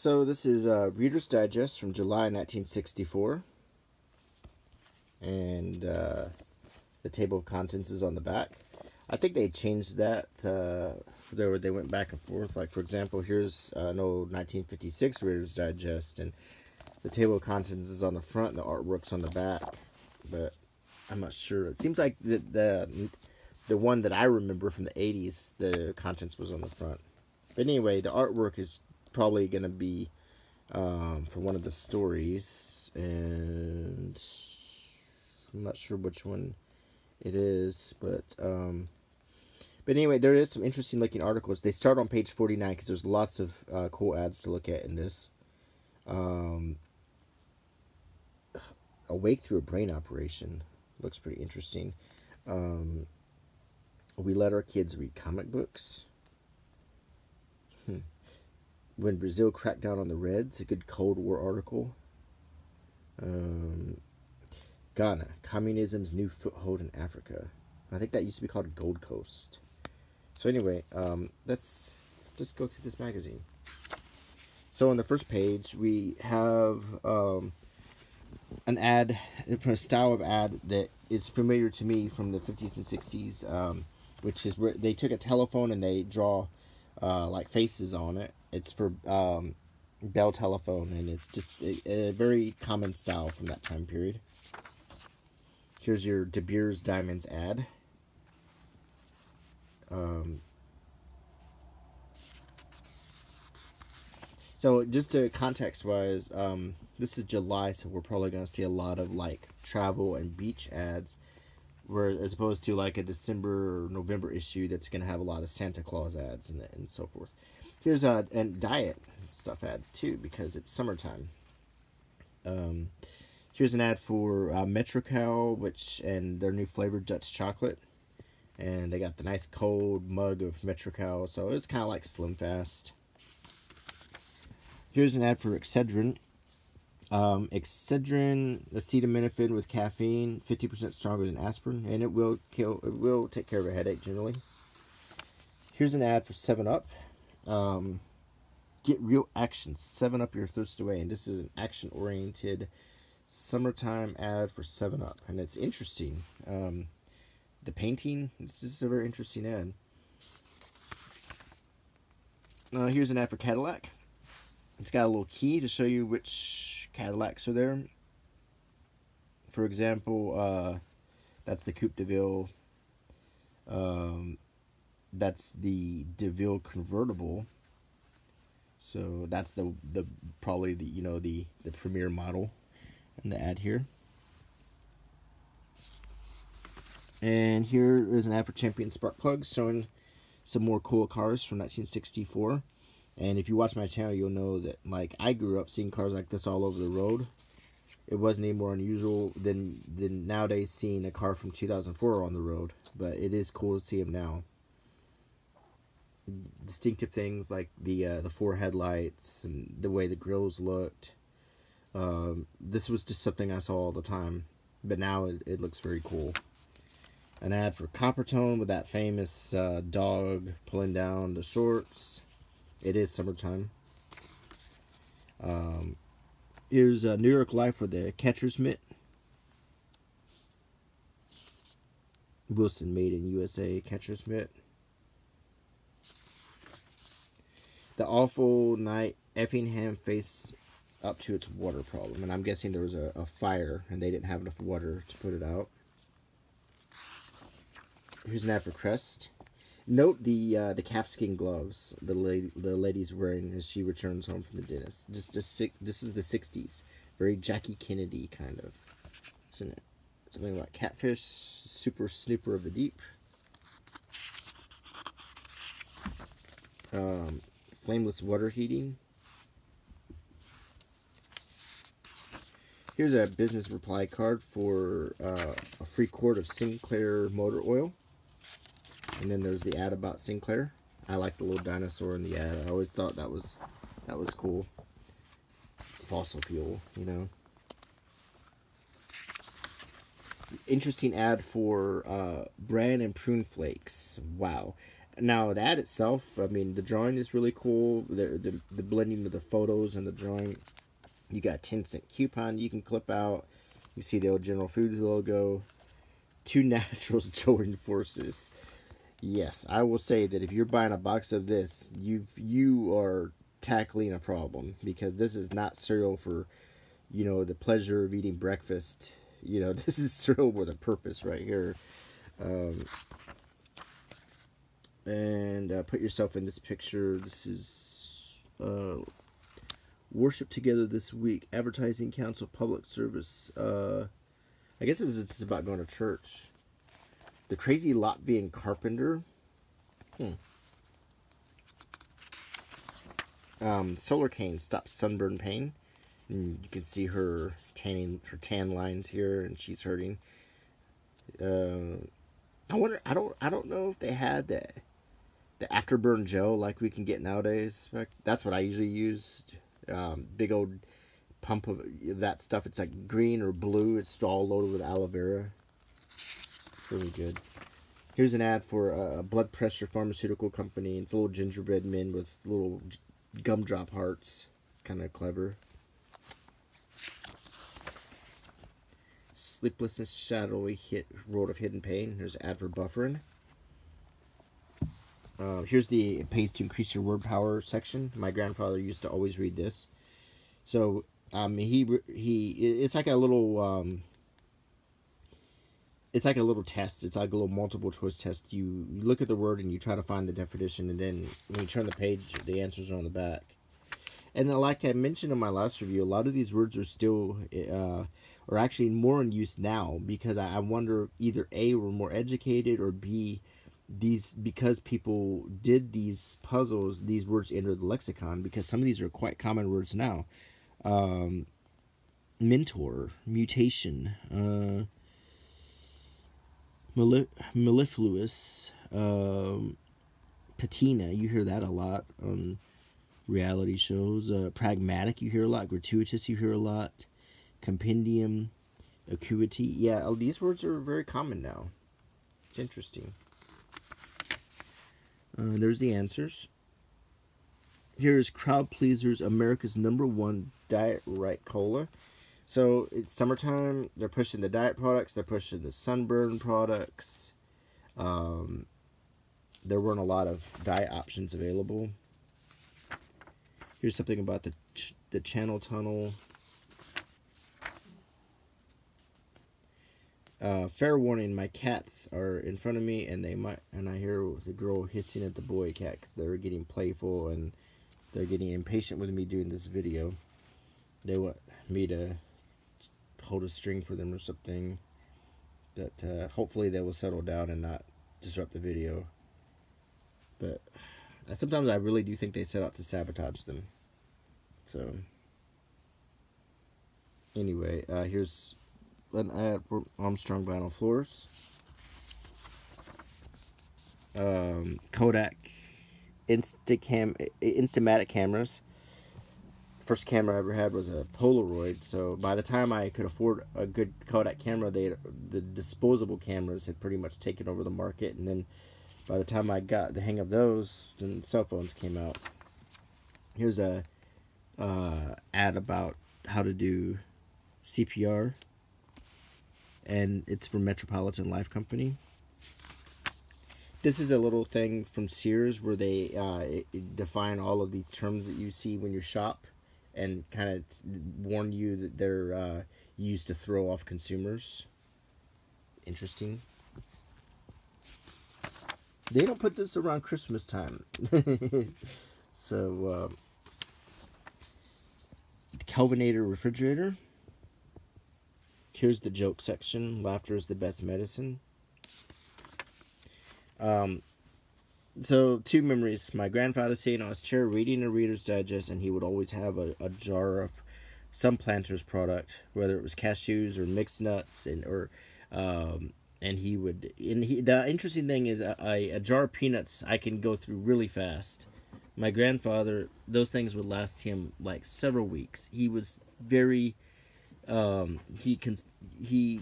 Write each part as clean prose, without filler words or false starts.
So this is Reader's Digest from July 1964, and the table of contents is on the back. I think they changed that. They went back and forth. Like, for example, here's an old 1956 Reader's Digest, and the table of contents is on the front and the artwork's on the back. But I'm not sure. It seems like the one that I remember from the 80s, the contents was on the front. But anyway, the artwork is probably going to be for one of the stories, and I'm not sure which one it is, but anyway, there is some interesting looking articles. They start on page 49 because there's lots of cool ads to look at in this. Awake through a brain operation looks pretty interesting. We let our kids read comic books. When Brazil cracked down on the Reds, a good Cold War article. Ghana, communism's new foothold in Africa. I think that used to be called Gold Coast. So anyway, let's just go through this magazine. So on the first page, we have an ad from a style of ad that is familiar to me from the 50s and 60s, which is where they took a telephone and they draw like faces on it. It's for Bell Telephone, and it's just a very common style from that time period. Here's your De Beers Diamonds ad. So just to context-wise, this is July, so we're probably going to see a lot of like travel and beach ads, where as opposed to like a December or November issue that's going to have a lot of Santa Claus ads and so forth. Here's and diet stuff ads too, because it's summertime. Here's an ad for Metrocal, and their new flavor Dutch chocolate, and they got the nice cold mug of Metrocal, so it's kind of like Slim Fast. Here's an ad for Excedrin. Excedrin acetaminophen with caffeine, 50% stronger than aspirin, and it will take care of a headache generally. Here's an ad for 7-Up. Get real action, 7-Up your thirst away, and this is an action-oriented summertime ad for 7-Up, and it's interesting. The painting, this is a very interesting ad. Here's an ad for Cadillac. It's got a little key to show you which Cadillacs are there. For example, that's the Coupe de Ville. That's the DeVille convertible. So that's the probably the premier model in the ad here. And here is an ad for Champion spark plugs showing some more cool cars from 1964. And if you watch my channel, you'll know that like I grew up seeing cars like this all over the road. It wasn't any more unusual than nowadays seeing a car from 2004 on the road, but it is cool to see them now. Distinctive things like the 4 headlights and the way the grills looked. This was just something I saw all the time, but now it looks very cool. An ad for Coppertone with that famous dog pulling down the shorts. It is summertime. Here's New York Life with the catcher's mitt. Wilson made in USA catcher's mitt. The awful night Effingham faced up to its water problem, and I'm guessing there was a fire and they didn't have enough water to put it out. Here's an ad for Crest. Note the calfskin gloves the lady's wearing as she returns home from the dentist. This is the 60s, very Jackie Kennedy kind of, isn't it? Something about catfish, super snooper of the deep. Flameless water heating. Here's a business reply card for a free quart of Sinclair motor oil. And then there's the ad about Sinclair. I like the little dinosaur in the ad. I always thought that was cool. Fossil fuel, you know. Interesting ad for bran and prune flakes. Wow. Now that itself, I mean, the drawing is really cool. The blending of the photos and the drawing. You got 10-cent coupon you can clip out. You see the old General Foods logo. Two naturals joining forces. Yes, I will say that if you're buying a box of this, you are tackling a problem, because this is not cereal for, the pleasure of eating breakfast. This is cereal with a purpose right here. And put yourself in this picture. This is worship together this week. Advertising Council Public Service. I guess it's about going to church. The crazy Latvian carpenter. Solar cane stops sunburn pain. And you can see her tan lines here, and she's hurting. I wonder. I don't know if they had the afterburn gel like we can get nowadays. That's what I usually use. Big old pump of that stuff. It's like green or blue. It's all loaded with aloe vera. It's really good. Here's an ad for a blood pressure pharmaceutical company. It's a little gingerbread men with little gumdrop hearts. It's kind of clever. Sleeplessness, shadowy road of hidden pain. Here's an ad for Bufferin. Here's the it pays to increase your word power section. My grandfather used to always read this. So it's like a little test. It's like a little multiple choice test. You look at the word and you try to find the definition, and then when you turn the page, the answers are on the back. And like I mentioned in my last review, a lot of these words are still are actually more in use now, because I wonder either A, we're more educated, or B, because people did these puzzles, these words entered the lexicon, because some of these are quite common words now. Mentor, mutation, mellifluous, patina, you hear that a lot on reality shows. Pragmatic, you hear a lot. Gratuitous, you hear a lot. Compendium, acuity. Yeah, these words are very common now. It's interesting. There's the answers. Here's Crowd Pleasers, America's #1 diet right cola. So it's summertime. They're pushing the diet products. They're pushing the sunburn products. There weren't a lot of diet options available. Here's something about the channel tunnel. Fair warning, my cats are in front of me, and I hear the girl hissing at the boy cat because they're getting playful and they're getting impatient with me doing this video. They want me to hold a string for them or something. That hopefully they will settle down and not disrupt the video. But sometimes I really do think they set out to sabotage them. So anyway, here's an ad for Armstrong vinyl floors. Kodak Instamatic cameras. First camera I ever had was a Polaroid, so by the time I could afford a good Kodak camera, the disposable cameras had pretty much taken over the market, and then by the time I got the hang of those, then cell phones came out. Here's a ad about how to do CPR, and it's from Metropolitan Life Company. This is a little thing from Sears where they define all of these terms that you see when you shop, and kind of warn you that they're used to throw off consumers. Interesting. They don't put this around Christmas time. So, the Kelvinator refrigerator. Here's the joke section. Laughter is the best medicine. So, two memories. My grandfather sitting on his chair reading a Reader's Digest, and he would always have a jar of some Planters product, whether it was cashews or mixed nuts, and he would. The interesting thing is a jar of peanuts I can go through really fast. My grandfather, those things would last him like several weeks. He was very, he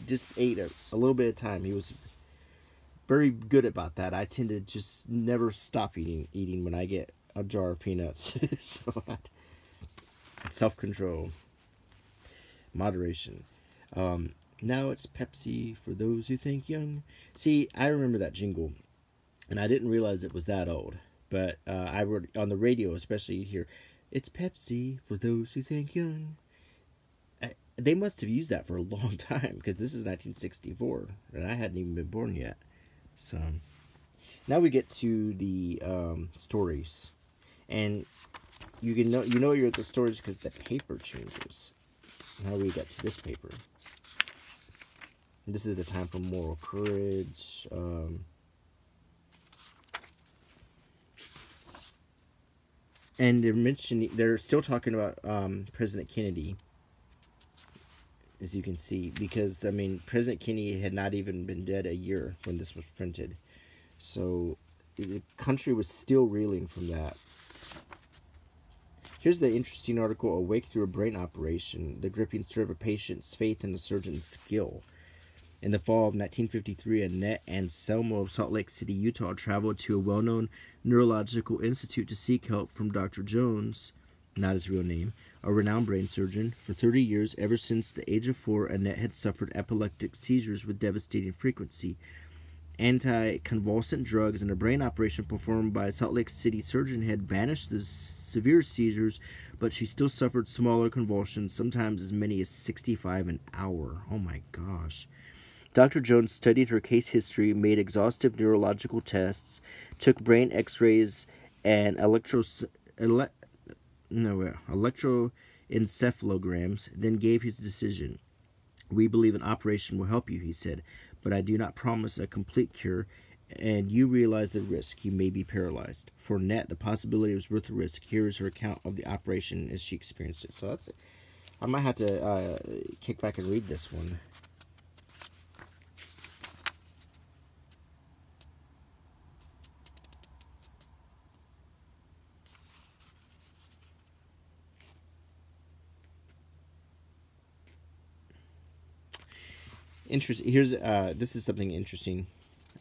just ate a little bit of time. He was very good about that. I tend to just never stop eating when I get a jar of peanuts. So self control, moderation. Um, Now it's Pepsi for those who think young. See, I remember that jingle, and I didn't realize it was that old. But I would on the radio, especially you hear, "It's Pepsi for those who think young." They must have used that for a long time because this is 1964, and I hadn't even been born yet. So now we get to the stories, and you know you're at the stories because the paper changes. Now we get to this paper. This is the time for moral courage. And they're still talking about President Kennedy, as you can see, because I mean President Kennedy had not even been dead a year when this was printed, so the country was still reeling from that. Here's the interesting article: "Awake through a brain operation: the gripping story of a patient's faith in the surgeon's skill." In the fall of 1953, Annette and Selma of Salt Lake City, Utah, traveled to a well-known neurological institute to seek help from Dr. Jones, not his real name, a renowned brain surgeon. For 30 years, ever since the age of 4, Annette had suffered epileptic seizures with devastating frequency. Anti-convulsant drugs and a brain operation performed by a Salt Lake City surgeon had banished the severe seizures, but she still suffered smaller convulsions, sometimes as many as 65 an hour. Oh my gosh. Dr. Jones studied her case history, made exhaustive neurological tests, took brain x-rays and electroencephalograms, then gave his decision. "We believe an operation will help you," he said, "but I do not promise a complete cure, and you realize the risk. You may be paralyzed." For Annette, the possibility was worth the risk. Here is her account of the operation as she experienced it. So that's it. I might have to kick back and read this one. Interesting. Here's this is something interesting.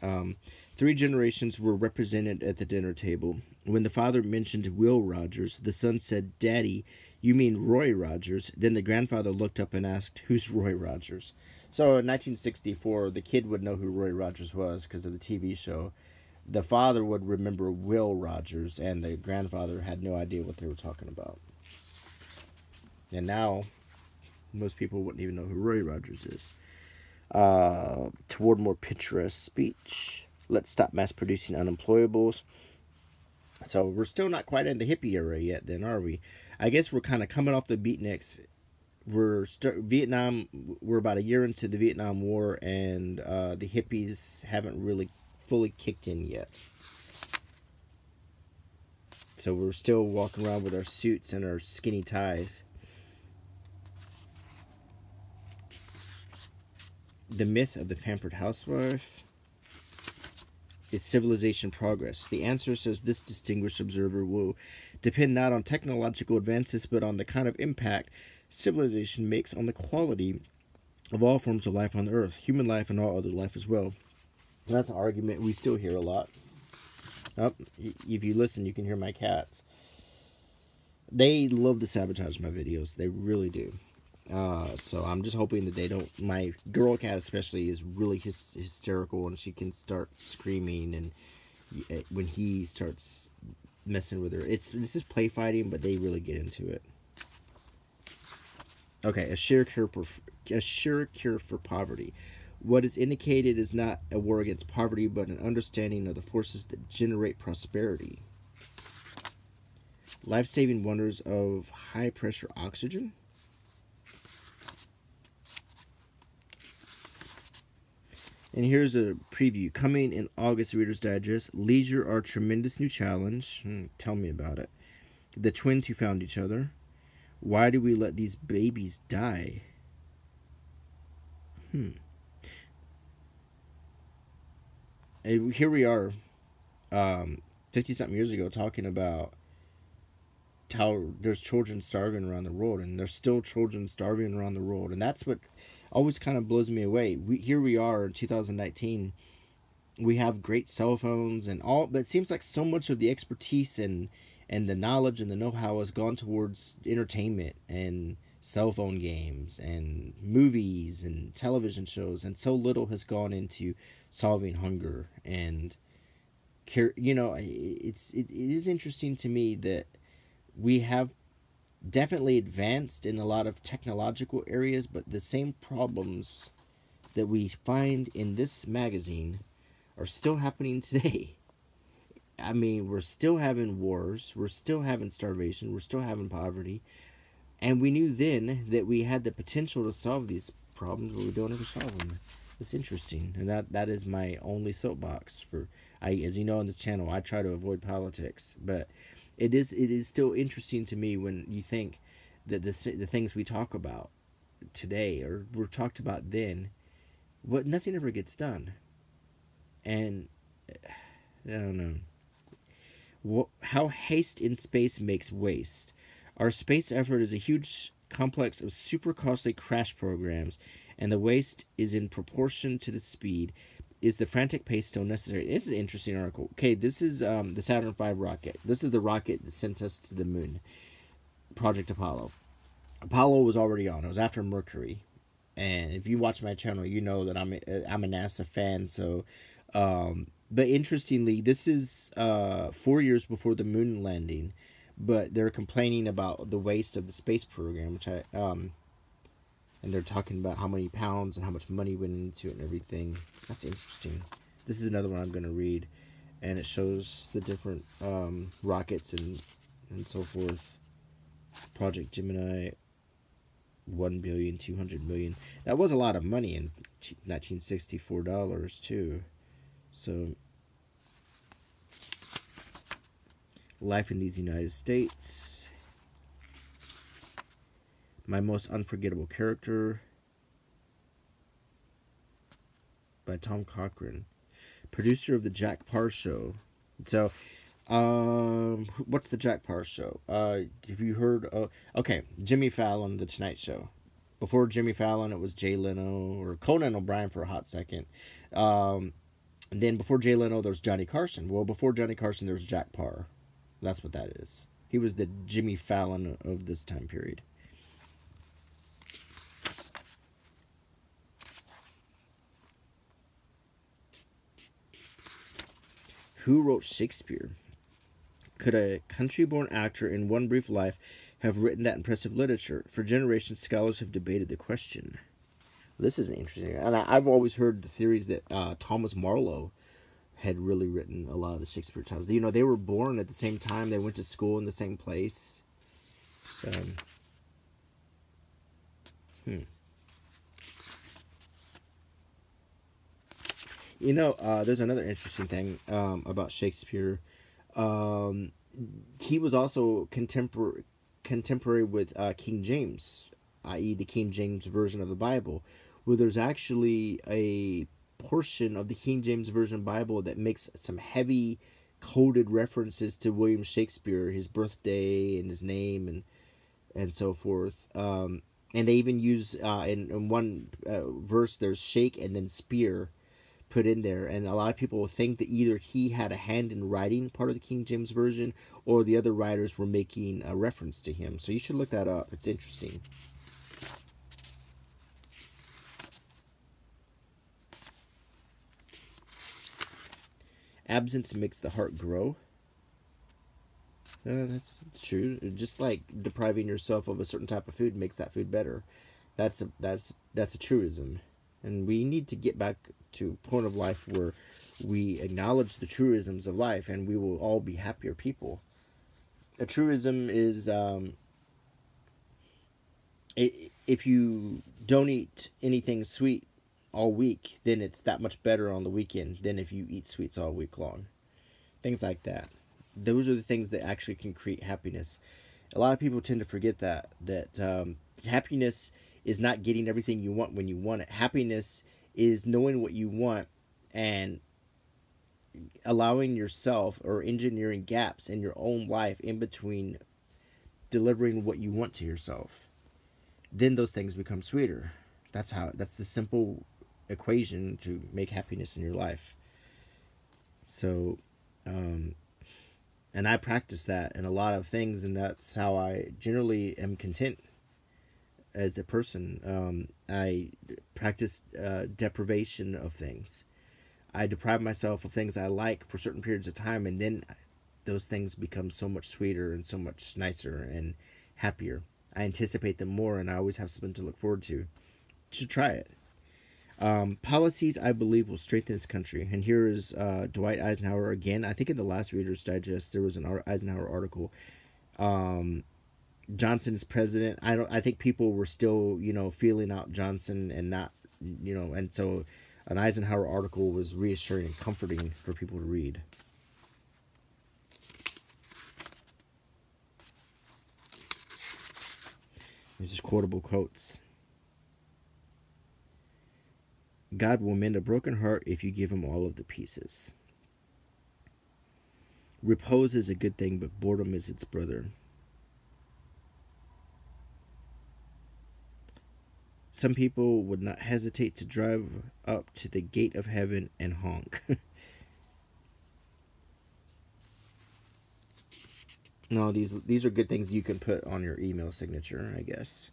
Um, 3 generations were represented at the dinner table. When the father mentioned Will Rogers, the son said, "Daddy, you mean Roy Rogers?" Then the grandfather looked up and asked, "Who's Roy Rogers?" So in 1964, the kid would know who Roy Rogers was because of the TV show. The father would remember Will Rogers, and the grandfather had no idea what they were talking about. And now, most people wouldn't even know who Roy Rogers is. Toward more picturesque speech. Let's stop mass producing unemployables. So we're still not quite in the hippie era yet, then, are we? I guess we're kind of coming off the beatniks. Vietnam. We're about a year into the Vietnam War, and the hippies haven't really fully kicked in yet. So we're still walking around with our suits and our skinny ties. The myth of the pampered housewife. Is civilization progress? The answer, says this distinguished observer, will depend not on technological advances but on the kind of impact civilization makes on the quality of all forms of life on the earth, human life and all other life as well. And that's an argument we still hear a lot. Oh, if you listen, you can hear my cats. They love to sabotage my videos. They really do. So I'm just hoping that they don't. My girl cat especially is really hysterical, and she can start screaming, and when he starts messing with her, this is play fighting, but they really get into it. Okay, a sure cure for poverty. What is indicated is not a war against poverty, but an understanding of the forces that generate prosperity. Life-saving wonders of high-pressure oxygen. And here's a preview. Coming in August, Reader's Digest. Leisure, our tremendous new challenge. Tell me about it. The twins who found each other. Why do we let these babies die? And here we are, 50-something years ago, talking about how there's children starving around the world, and there's still children starving around the world. And that's what always kind of blows me away. Here we are in 2019, we have great cell phones and all, but it seems like so much of the expertise and the knowledge and the know-how has gone towards entertainment and cell phone games and movies and television shows, and so little has gone into solving hunger and care. It is interesting to me that we have definitely advanced in a lot of technological areas, but the same problems that we find in this magazine are still happening today. I mean, we're still having wars, we're still having starvation, we're still having poverty, and we knew then that we had the potential to solve these problems, but we don't ever solve them. It's interesting, and that is my only soapbox for. As you know, on this channel, I try to avoid politics, but it is still interesting to me when you think that the things we talk about today or were talked about then, but nothing ever gets done, and I don't know. How haste in space makes waste. Our space effort is a huge complex of super costly crash programs, and the waste is in proportion to the speed. Is the frantic pace still necessary? This is an interesting article. Okay, this is the Saturn V rocket. This is the rocket that sent us to the moon, Project Apollo. Apollo was already on. It was after Mercury, and if you watch my channel, you know that I'm a NASA fan. So, but interestingly, this is 4 years before the moon landing, but they're complaining about the waste of the space program, which and they're talking about how many pounds and how much money went into it and everything. That's interesting. This is another one I'm going to read, and it shows the different rockets and so forth. Project Gemini, 1,200,000,000. That was a lot of money in 1964 dollars too. So, life in these United States. My most unforgettable character by Tom Cochran, producer of the Jack Parr Show. So, what's the Jack Parr Show? Have you heard? Okay, Jimmy Fallon, The Tonight Show. Before Jimmy Fallon, it was Jay Leno or Conan O'Brien for a hot second. And then before Jay Leno, there was Johnny Carson. Well, before Johnny Carson, there was Jack Parr. That's what that is. He was the Jimmy Fallon of this time period. Who wrote Shakespeare? Could a country-born actor in one brief life have written that impressive literature? For generations, scholars have debated the question. This is interesting. And I've always heard the theories that Thomas Marlowe had really written a lot of the Shakespeare titles. You know, they were born at the same time. They went to school in the same place. So, there's another interesting thing about Shakespeare. Um, he was also contemporary with King James, i.e., the King James version of the Bible, where there's actually a portion of the King James version Bible that makes some heavy coded references to William Shakespeare, his birthday and his name and so forth. And they even use in one verse there's shake and then spear put in there, and a lot of people think that either he had a hand in writing part of the King James version or the other writers were making a reference to him. So you should look that up. It's interesting. Absence makes the heart grow. That's true. Just like depriving yourself of a certain type of food makes that food better. That's a truism, and we need to get back to a point of life where we acknowledge the truisms of life, and we will all be happier people. A truism is if you don't eat anything sweet all week, then it's that much better on the weekend than if you eat sweets all week long. Things like that. Those are the things that actually can create happiness. A lot of people tend to forget that happiness is not getting everything you want when you want it. Happiness is knowing what you want and allowing yourself or engineering gaps in your own life in between delivering what you want to yourself. Then those things become sweeter. That's the simple equation to make happiness in your life. So, um, and I practice that in a lot of things, and that's how I generally am content as a person. I practice deprivation of things. I deprive myself of things I like for certain periods of time, and then those things become so much sweeter and so much nicer and happier. I anticipate them more, and I always have something to look forward to. You should try it. Policies I believe will strengthen this country. And here is Dwight Eisenhower again. I think in the last Reader's Digest there was an Eisenhower article. Um, Johnson's president. I don't. I think people were still feeling out Johnson and not and so an Eisenhower article was reassuring and comforting for people to read. These are quotable quotes. God will mend a broken heart if you give him all of the pieces. Repose is a good thing, but boredom is its brother. Some people would not hesitate to drive up to the gate of heaven and honk. No, these are good things you can put on your email signature, I guess.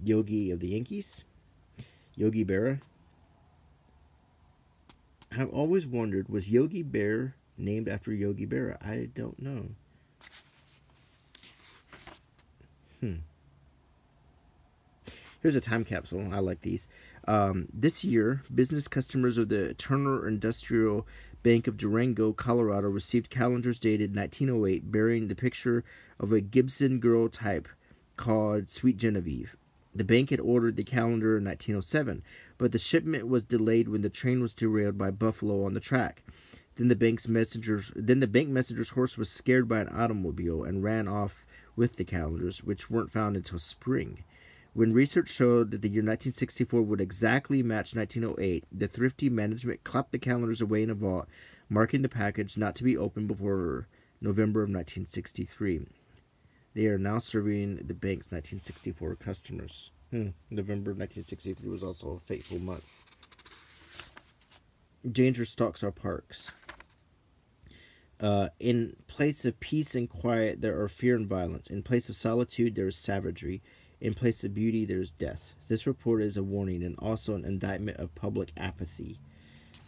Yogi of the Yankees, Yogi Berra. I've always wondered, was Yogi Bear named after Yogi Berra? I don't know. Hmm. Here's a time capsule. I like these. This year, business customers of the Turner Industrial Bank of Durango, Colorado, received calendars dated 1908 bearing the picture of a Gibson girl type called Sweet Genevieve. The bank had ordered the calendar in 1907, but the shipment was delayed when the train was derailed by buffalo on the track. Then the bank messenger's horse was scared by an automobile and ran off with the calendars, which weren't found until spring. When research showed that the year 1964 would exactly match 1908, the thrifty management clapped the calendars away in a vault, marking the package not to be opened before November of 1963. They are now serving the bank's 1964 customers. November of 1963 was also a fateful month. Danger stalks our parks. In place of peace and quiet, there are fear and violence. In place of solitude, there is savagery. In place of beauty, there is death. This report is a warning and also an indictment of public apathy.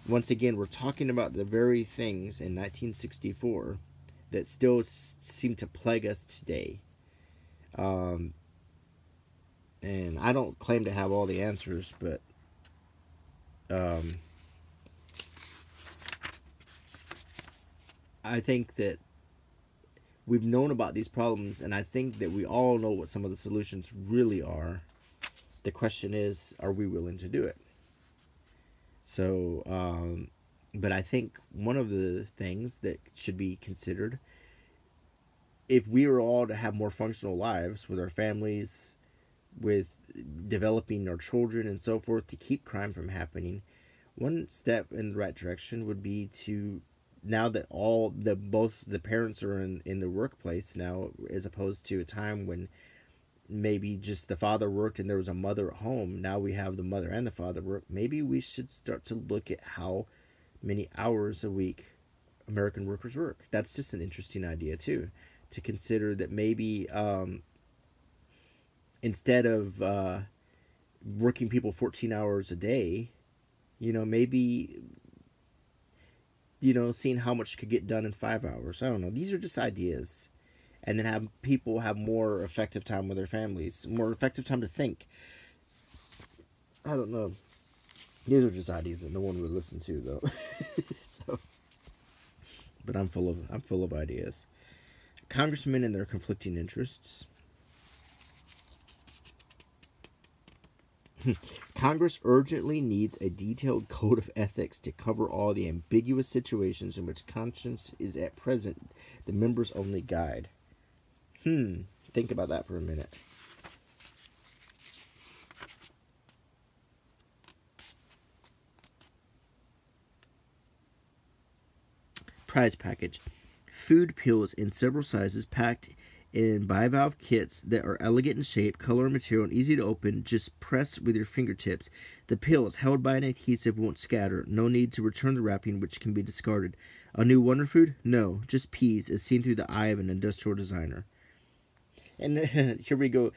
Once again, we're talking about the very things in 1964 that still seem to plague us today. And I don't claim to have all the answers, but I think that we've known about these problems, and I think that we all know what some of the solutions really are. The question is, are we willing to do it? So, but I think one of the things that should be considered, if we were all to have more functional lives with our families, with developing our children and so forth to keep crime from happening, one step in the right direction would be to, now that both the parents are in the workplace now, as opposed to a time when maybe just the father worked and there was a mother at home. Now we have the mother and the father work. Maybe we should start to look at how many hours a week American workers work. That's just an interesting idea too, to consider that maybe instead of working people 14 hours a day, maybe seeing how much could get done in 5 hours. I don't know. These are just ideas. And then have people have more effective time with their families, more effective time to think. I don't know. These are just ideas that no one would listen to, though. So, but I'm full of ideas. Congressmen and their conflicting interests. Congress urgently needs a detailed code of ethics to cover all the ambiguous situations in which conscience is at present the members' only guide. Think about that for a minute. Prize package. Food pills in several sizes packed in bivalve kits that are elegant in shape, color, and material, and easy to open. Just press with your fingertips. The pills, held by an adhesive, won't scatter. No need to return the wrapping, which can be discarded. A new wonder food? No, just peas, as seen through the eye of an industrial designer. And here we go.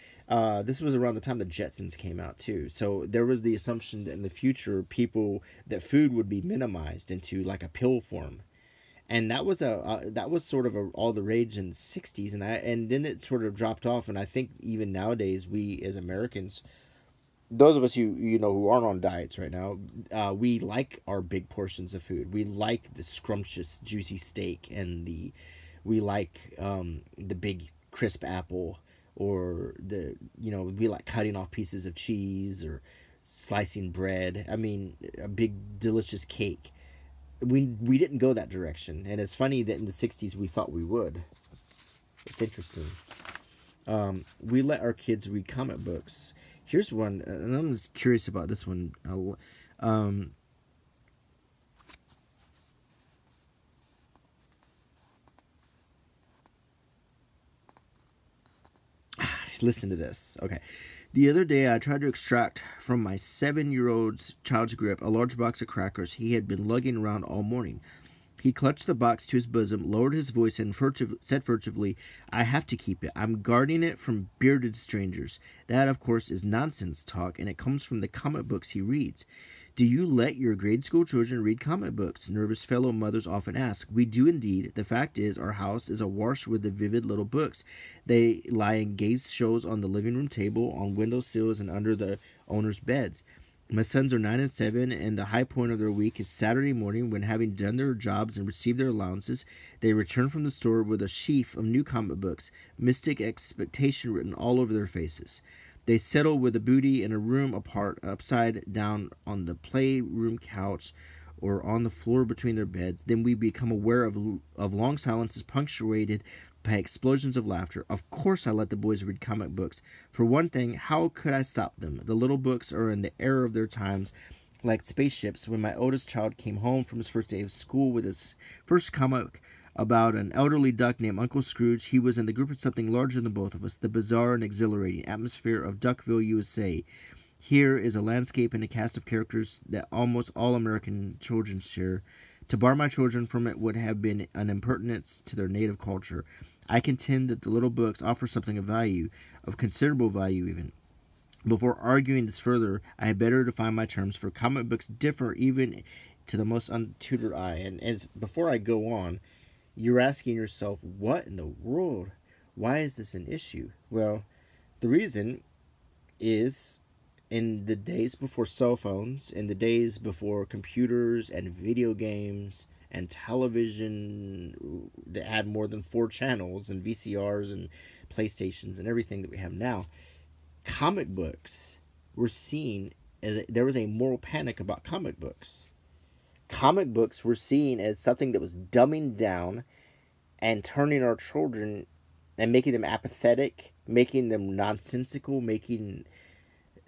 This was around the time the Jetsons came out too. So there was the assumption that in the future, that food would be minimized into like a pill form, and that was sort of all the rage in the '60s, and then it sort of dropped off. And I think even nowadays, we as Americans, those of us who aren't on diets right now, we like our big portions of food. We like the scrumptious, juicy steak, and we like the big crisp apple, or we like cutting off pieces of cheese or slicing bread. I mean, a big delicious cake. We didn't go that direction, and it's funny that in the '60s we thought we would. It's interesting. We let our kids read comic books. Here's one, and I'm just curious about this one. Listen to this. Okay. The other day, I tried to extract from my 7-year-old's child's grip a large box of crackers he had been lugging around all morning. He clutched the box to his bosom, lowered his voice, and said furtively, "I have to keep it. I'm guarding it from bearded strangers." That, of course, is nonsense talk, and it comes from the comic books he reads. Do you let your grade school children read comic books? Nervous fellow mothers often ask. We do indeed. The fact is, our house is awash with the vivid little books. They lie in gaze shows on the living room table, on window sills, and under the owners' beds. My sons are 9 and 7, and the high point of their week is Saturday morning when, having done their jobs and received their allowances, they return from the store with a sheaf of new comic books, mystic expectation written all over their faces. They settle with the booty in a room apart, upside down on the playroom couch or on the floor between their beds. Then we become aware of long silences punctuated by explosions of laughter. Of course I let the boys read comic books. For one thing, how could I stop them? The little books are in the era of their times, like spaceships. When my oldest child came home from his first day of school with his first comic about an elderly duck named Uncle Scrooge, he was in the group of something larger than both of us, the bizarre and exhilarating atmosphere of Duckville, USA. Here is a landscape and a cast of characters that almost all American children share. To bar my children from it would have been an impertinence to their native culture. I contend that the little books offer something of value, of considerable value even. Before arguing this further, I had better define my terms, for comic books differ even to the most untutored eye. And before I go on, you're asking yourself, what in the world? Why is this an issue? Well, the reason is, in the days before cell phones, in the days before computers and video games and television that had more than 4 channels, and VCRs and PlayStations and everything that we have now, comic books were seen as there was a moral panic about comic books. Comic books were seen as something that was dumbing down and turning our children and making them apathetic, making them nonsensical, making...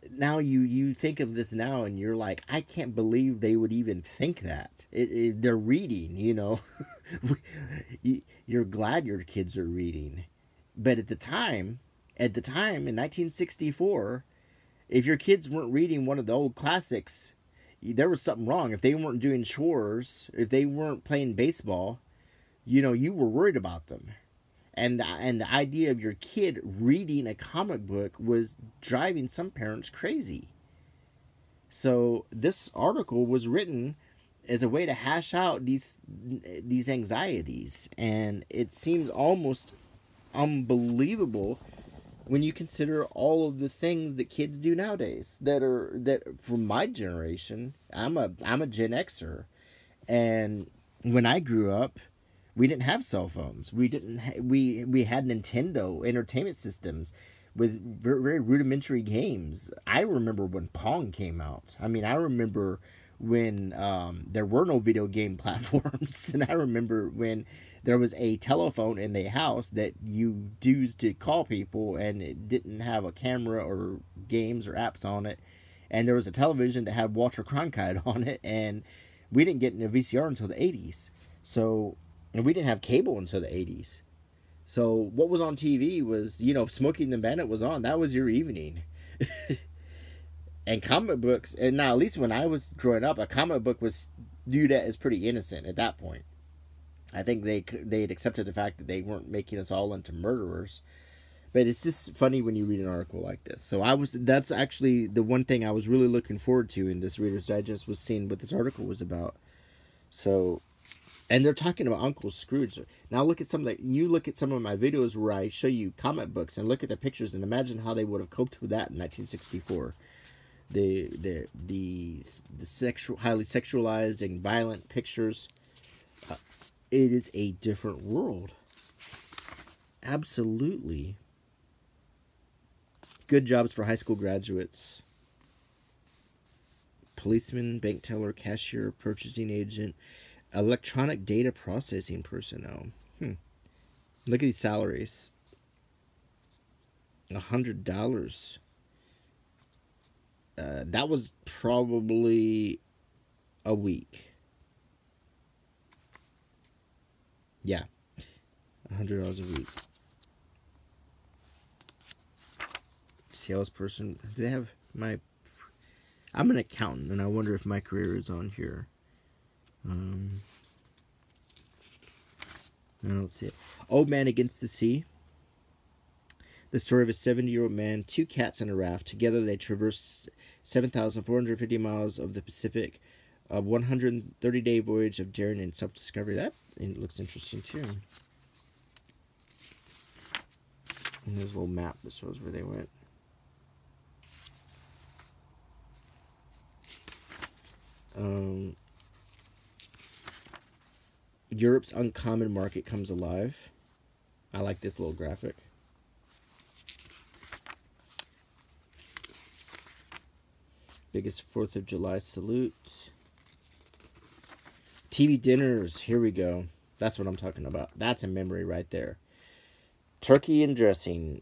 Now you think of this now and you're like, I can't believe they would even think that. They're reading, You're glad your kids are reading. But at the time in 1964, if your kids weren't reading one of the old classics, there was something wrong. If they weren't doing chores, if they weren't playing baseball, you were worried about them. And the idea of your kid reading a comic book was driving some parents crazy. So this article was written as a way to hash out these anxieties, and it seems almost unbelievable when you consider all of the things that kids do nowadays that from my generation. I'm a Gen Xer, and when I grew up, we didn't have cell phones. We didn't. We had Nintendo Entertainment Systems with very, very rudimentary games. I remember when Pong came out. I mean, I remember when there were no video game platforms, and I remember when there was a telephone in the house that you used to call people, and it didn't have a camera or games or apps on it. And there was a television that had Walter Cronkite on it, and we didn't get into VCR until the '80s. So, and we didn't have cable until the '80s. So what was on TV was, Smokey and the Bandit was on. That was your evening. And comic books, and now at least when I was growing up, a comic book was viewed as pretty innocent at that point. I think they had accepted the fact that they weren't making us all into murderers. But it's just funny when you read an article like this. So that's actually the one thing I was really looking forward to in this Reader's Digest, was seeing what this article was about. So, and they're talking about Uncle Scrooge. Now look at you look at some of my videos where I show you comic books and look at the pictures and imagine how they would have coped with that in 1964. The highly sexualized and violent pictures. It is a different world. Absolutely. Good jobs for high school graduates. Policeman, bank teller, cashier, purchasing agent, electronic data processing personnel. Look at these salaries. $100. That was probably a week. Yeah. $100 a week. Salesperson. Do they have my... I'm an accountant, and I wonder if my career is on here. I don't see it. Old Man Against the Sea. The story of a 70-year-old man, 2 cats, and a raft. Together they traverse 7,450 miles of the Pacific. A 130-day voyage of daring and self-discovery. That looks interesting, too. And there's a little map that shows where they went. Europe's uncommon market comes alive. I like this little graphic. Biggest 4th of July salute. TV dinners. Here we go. That's what I'm talking about. That's a memory right there. Turkey and dressing.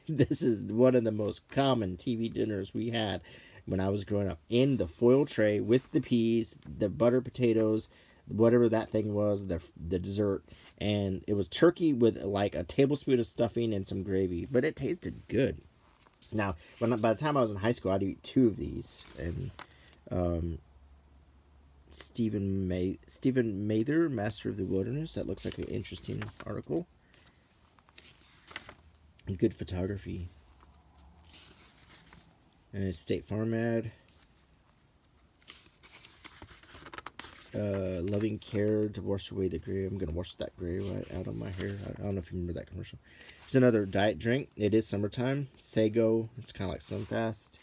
This is one of the most common TV dinners we had when I was growing up. In the foil tray with the peas, the butter potatoes, whatever that thing was, the dessert. And it was turkey with like a tablespoon of stuffing and some gravy. But it tasted good. Now, by the time I was in high school, I'd eat 2 of these. And Stephen Mather, Master of the Wilderness. That looks like an interesting article. And good photography. And State Farm ad. Loving care to wash away the gray. I'm going to wash that gray right out of my hair. I don't know if you remember that commercial. Here's another diet drink. It is summertime. Sago. It's kind of like Sunfast.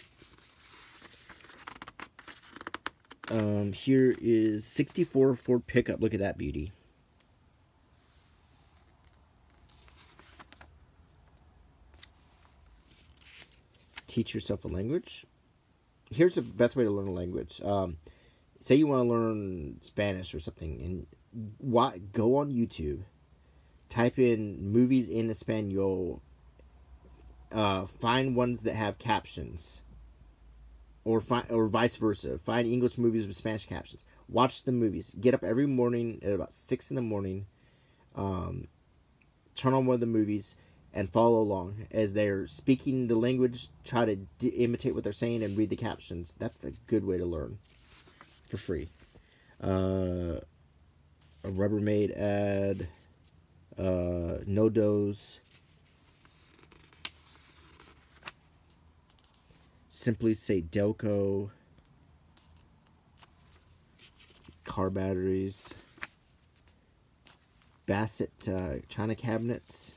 Here is 64 Ford pickup. Look at that beauty. Teach yourself a language. Here's the best way to learn a language. Say you want to learn Spanish or something, and go on YouTube, type in movies in Espanol, find ones that have captions, or vice versa. Find English movies with Spanish captions. Watch the movies. Get up every morning at about 6 in the morning. Turn on one of the movies and follow along as they're speaking the language. Try to imitate what they're saying and read the captions. That's the good way to learn. For free. A Rubbermaid ad. No Dose. Simply Say Delco. Car batteries. Bassett china cabinets.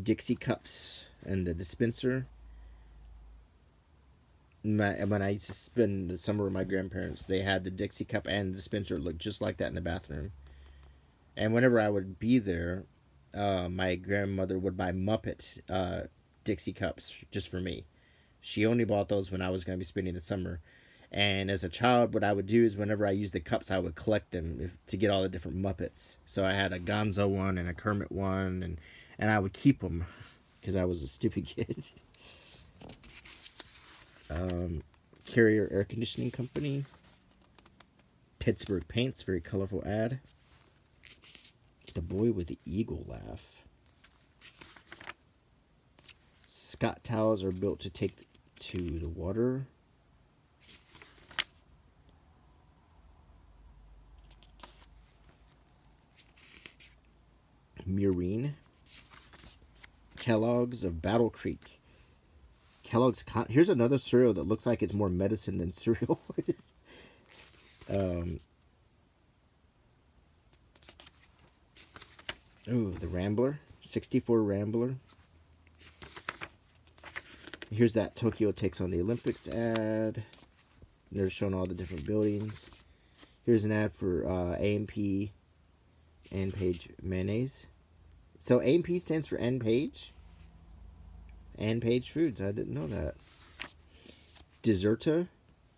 Dixie cups and the dispenser. When I used to spend the summer with my grandparents, they had the Dixie cup and the dispenser looked just like that in the bathroom. And whenever I would be there, my grandmother would buy Muppet Dixie cups just for me. She only bought those when I was going to be spending the summer. And as a child, what I would do is whenever I used the cups, I would collect them to get all the different Muppets. So I had a Gonzo one and a Kermit one, and I would keep them because I was a stupid kid. Carrier Air Conditioning Company. Pittsburgh Paints, very colorful ad. The boy with the eagle laugh. Scott towels are built to take to the water. Murine. Kellogg's of Battle Creek. Kellogg's. Here's another cereal that looks like it's more medicine than cereal. Ooh, the Rambler. 64 Rambler. Here's that Tokyo Takes on the Olympics ad. They're showing all the different buildings. Here's an ad for A&P and Page mayonnaise. So A&P stands for N Page. And Page Foods. I didn't know that. Deserta.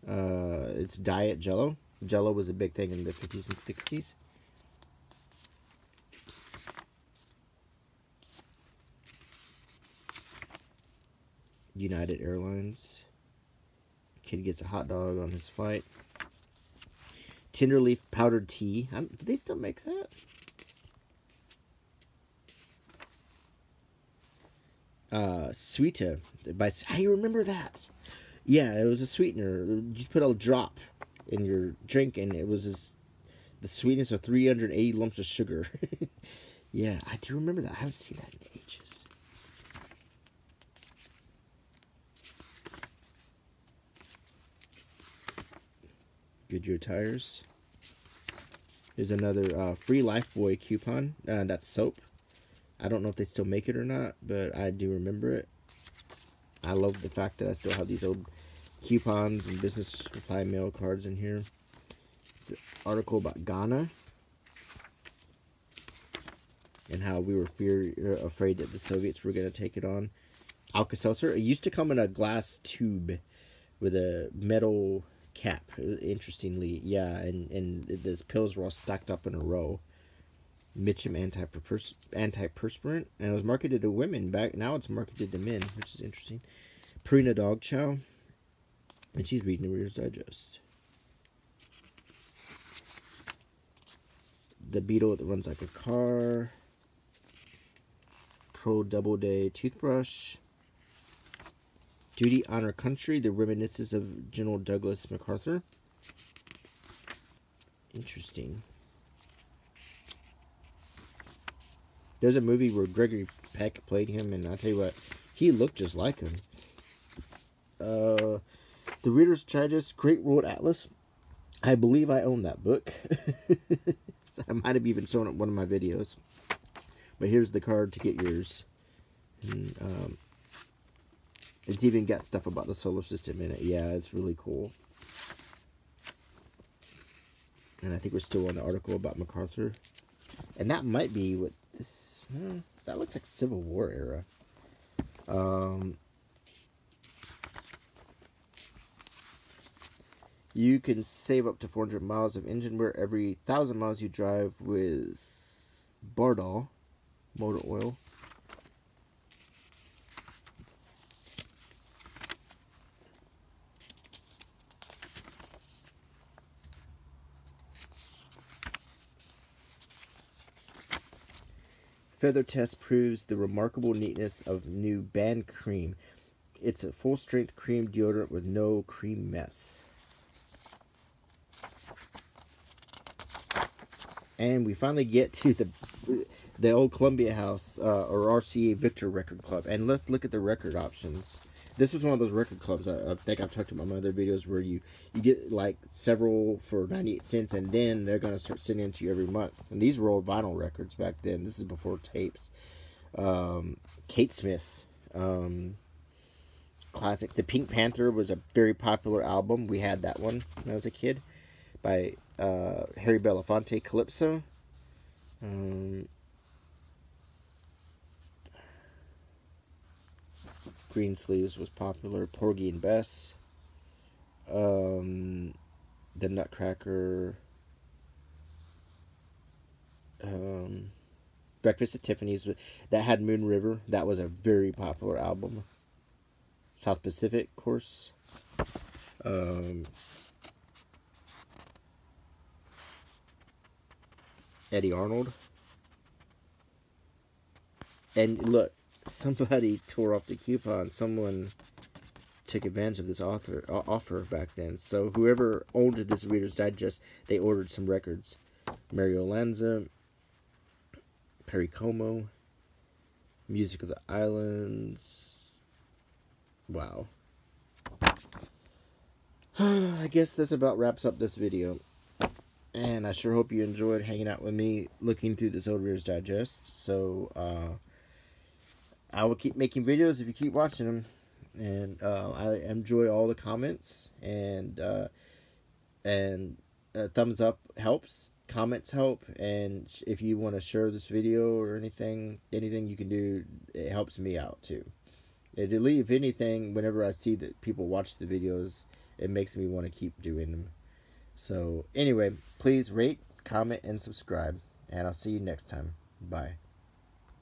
It's Diet Jello. Jello was a big thing in the 50s and 60s. United Airlines. Kid gets a hot dog on his flight. Tenderleaf powdered tea. Do they still make that? Sweeta. I remember that. Yeah, it was a sweetener. You put a drop in your drink, and it was the sweetness of 380 lumps of sugar. Yeah, I do remember that. I haven't seen that in ages. Goodyear tires. Here's another free Lifebuoy coupon. That's soap. I don't know if they still make it or not, but I do remember it. I love the fact that I still have these old coupons and business reply mail cards in here. It's an article about Ghana and how we were afraid that the Soviets were going to take it on. Alka-Seltzer. It used to come in a glass tube with a metal cap. Interestingly, yeah, and these pills were all stacked up in a row. Mitchum antiperspirant, and it was marketed to women. Now it's marketed to men, which is interesting. Purina Dog Chow, and she's reading the Reader's Digest. The Beetle that runs like a car. Pro Double Day toothbrush. Duty, Honor, Country, the reminiscences of General Douglas MacArthur. Interesting. There's a movie where Gregory Peck played him, and I'll tell you what, he looked just like him. The Reader's Digest Great World Atlas. I believe I own that book. I might have even shown it in one of my videos. But here's the card to get yours. And, it's even got stuff about the solar system in it. Yeah, it's really cool. And I think we're still on the article about MacArthur. And that might be what this... that looks like Civil War era. You can save up to 400 miles of engine wear every 1,000 miles you drive with Bardol motor oil. Feather test proves the remarkable neatness of new Band Cream. It's a full-strength cream deodorant with no cream mess. And we finally get to the old Columbia House or RCA Victor Record Club. And let's look at the record options. This was one of those record clubs I think I've talked about in my other videos where you get like several for 98 cents, and then they're going to start sending them to you every month. And these were old vinyl records back then. This is before tapes. Kate Smith. Classic. The Pink Panther was a very popular album. We had that one when I was a kid by Harry Belafonte, Calypso. Greensleeves was popular. Porgy and Bess. The Nutcracker. Breakfast at Tiffany's. That had Moon River. That was a very popular album. South Pacific, of course. Eddie Arnold. And look, somebody tore off the coupon. Someone took advantage of this offer back then. So whoever owned this Reader's Digest, they ordered some records. Mario Lanza, Perry Como, Music of the Islands. Wow. I guess this about wraps up this video. And I sure hope you enjoyed hanging out with me looking through this old Reader's Digest. So, I will keep making videos if you keep watching them. And I enjoy all the comments. And thumbs up helps. Comments help. And if you want to share this video or anything you can do, it helps me out too. If anything, whenever I see that people watch the videos, it makes me want to keep doing them. So anyway, please rate, comment, and subscribe. And I'll see you next time. Bye.